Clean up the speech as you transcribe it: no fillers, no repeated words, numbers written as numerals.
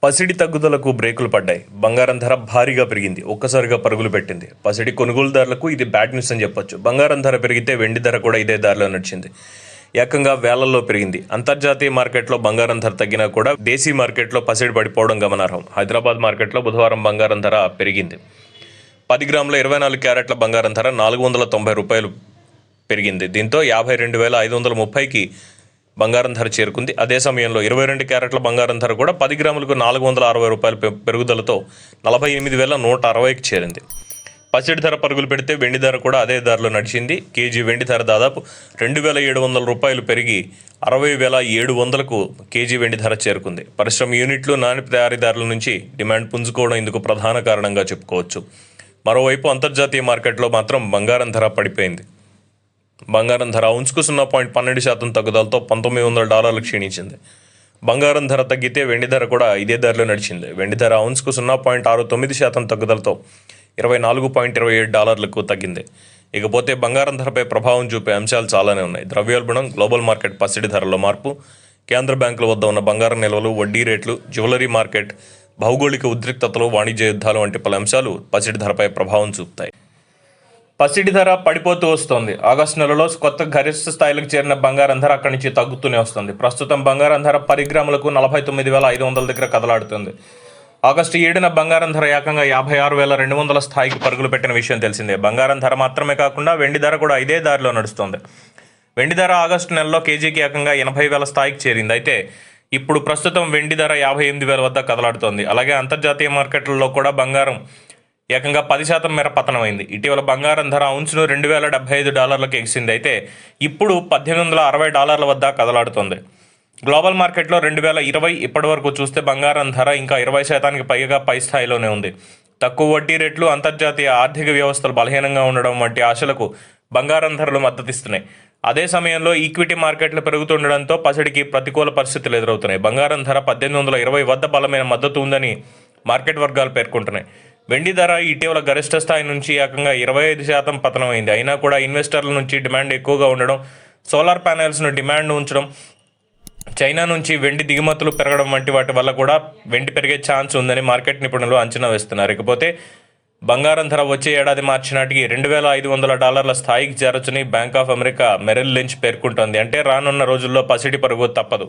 పసిడి తగ్గుదలకు బ్రేకులు పడ్డాయి. బంగారం ధర భారీగా పెరిగింది. ఒక్కసారిగా పరుగులు పెట్టింది. పసిడి కొనుగోలుదారులకు ఇది బ్యాడ్ న్యూస్ అని చెప్పొచ్చు. బంగారం ధర పెరిగితే వెండి ధర కూడా ఇదే దారిలో నడిచింది. ఏకంగా వేలల్లో పెరిగింది. అంతర్జాతీయ మార్కెట్లో బంగారం ధర తగ్గినా కూడా దేశీ మార్కెట్లో పసిడి పడిపోవడం గమనార్హం. హైదరాబాద్ మార్కెట్లో బుధవారం బంగారం ధర పెరిగింది. 10 గ్రాముల 24 క్యారెట్ల బంగారం ధర ₹490 పెరిగింది. దీంతో 52,530కి బంగారం ధర చేరుకుంది. అదే సమయంలో 22 క్యారెట్ల బంగారం ధర కూడా 10 గ్రాములకు ₹460 పెరుగుదలతో 48,160కి చేరింది. పసిడి ధర పరుగులు పెడితే వెండి ధర కూడా అదే ధరలో నడిచింది. కేజీ వెండి ధర దాదాపు ₹2,700 పెరిగి 60,700కు కేజీ వెండి ధర చేరుకుంది. పరిశ్రమ యూనిట్లు, నాణ్యత తయారీదారుల నుంచి డిమాండ్ పుంజుకోవడం ఇందుకు ప్రధాన కారణంగా చెప్పుకోవచ్చు. మరోవైపు అంతర్జాతీయ మార్కెట్లో మాత్రం బంగారం ధర పడిపోయింది. బంగారం ధర ఔన్స్కు 0.12% తగ్గుదలతో $1,900 క్షీణించింది. బంగారం ధర తగ్గితే వెండి ధర కూడా ఇదే ధరలో నడిచింది. వెండి ధర ఔన్స్కు 0.69% తగ్గుదలతో $24.27కు తగ్గింది. ఇకపోతే బంగారం ధరపై ప్రభావం చూపే అంశాలు చాలానే ఉన్నాయి. ద్రవ్యోల్బణం, గ్లోబల్ మార్కెట్ పసిడి ధరలో మార్పు, కేంద్ర బ్యాంకుల వద్ద ఉన్న బంగారం నిల్వలు, వడ్డీ రేట్లు, జ్యువెలరీ మార్కెట్, భౌగోళిక ఉద్రిక్తతలు, వాణిజ్య యుద్ధాలు వంటి పలు అంశాలు పసిడి ధరపై ప్రభావం చూపుతాయి. పసిడి ధర పడిపోతూ వస్తోంది. ఆగస్టు నెలలో కొత్త గరిష్ట స్థాయిలకు చేరిన బంగారం ధర అక్కడి నుంచి తగ్గుతూనే వస్తుంది. ప్రస్తుతం బంగారం ధర 10 గ్రాములకు 49,500 దగ్గర కదలాడుతుంది. ఆగస్టు 7న బంగారం ధర ఏకంగా 56,200 స్థాయికి పరుగులు పెట్టిన విషయం తెలిసిందే. బంగారం ధర మాత్రమే కాకుండా వెండి ధర కూడా ఇదే దారిలో నడుస్తుంది. వెండి ధర ఆగస్టు నెలలో కేజీకి ఏకంగా 80,000 స్థాయికి చేరింది. అయితే ఇప్పుడు ప్రస్తుతం వెండి ధర 58,000 వద్ద కదలాడుతోంది. అలాగే అంతర్జాతీయ మార్కెట్లలో కూడా బంగారం ఏకంగా 10% మేర పతనమైంది. ఇటీవల బంగారం ధర ఔన్స్ను $2,075కి ఎగిసింది. అయితే ఇప్పుడు $1,860 వద్ద కదలాడుతోంది. గ్లోబల్ మార్కెట్లో 2020 ఇప్పటి వరకు చూస్తే బంగారం ధర ఇంకా 20% పైగా పై స్థాయిలోనే ఉంది. తక్కువ వడ్డీ రేట్లు, అంతర్జాతీయ ఆర్థిక వ్యవస్థలు బలహీనంగా ఉండడం వంటి ఆశలకు బంగారం ధరలు మద్దతిస్తున్నాయి. అదే సమయంలో ఈక్విటీ మార్కెట్లు పెరుగుతుండడంతో పసిడికి ప్రతికూల పరిస్థితులు ఎదురవుతున్నాయి. బంగారం ధర 1820 వద్ద బలమైన మద్దతు ఉందని మార్కెట్ వర్గాలు పేర్కొంటున్నాయి. వెండి ధర ఇటీవల గరిష్ట స్థాయి నుంచి ఏకంగా 25% పతనమైంది. అయినా కూడా ఇన్వెస్టర్ల నుంచి డిమాండ్ ఎక్కువగా ఉండడం, సోలార్ ప్యానెల్స్ను డిమాండ్ ఉంచడం, చైనా నుంచి వెండి దిగుమతులు పెరగడం వంటి వాటి వల్ల కూడా వెండి పెరిగే ఛాన్స్ ఉందని మార్కెట్ నిపుణులు అంచనా వేస్తున్నారు. ఇకపోతే బంగారం ధర వచ్చే ఏడాది మార్చి నాటికి $2,500 స్థాయికి చేరొచ్చని bank of America Merrill Lynch పేర్కొంటోంది. అంటే రానున్న రోజుల్లో పసిడి పరుగు తప్పదు.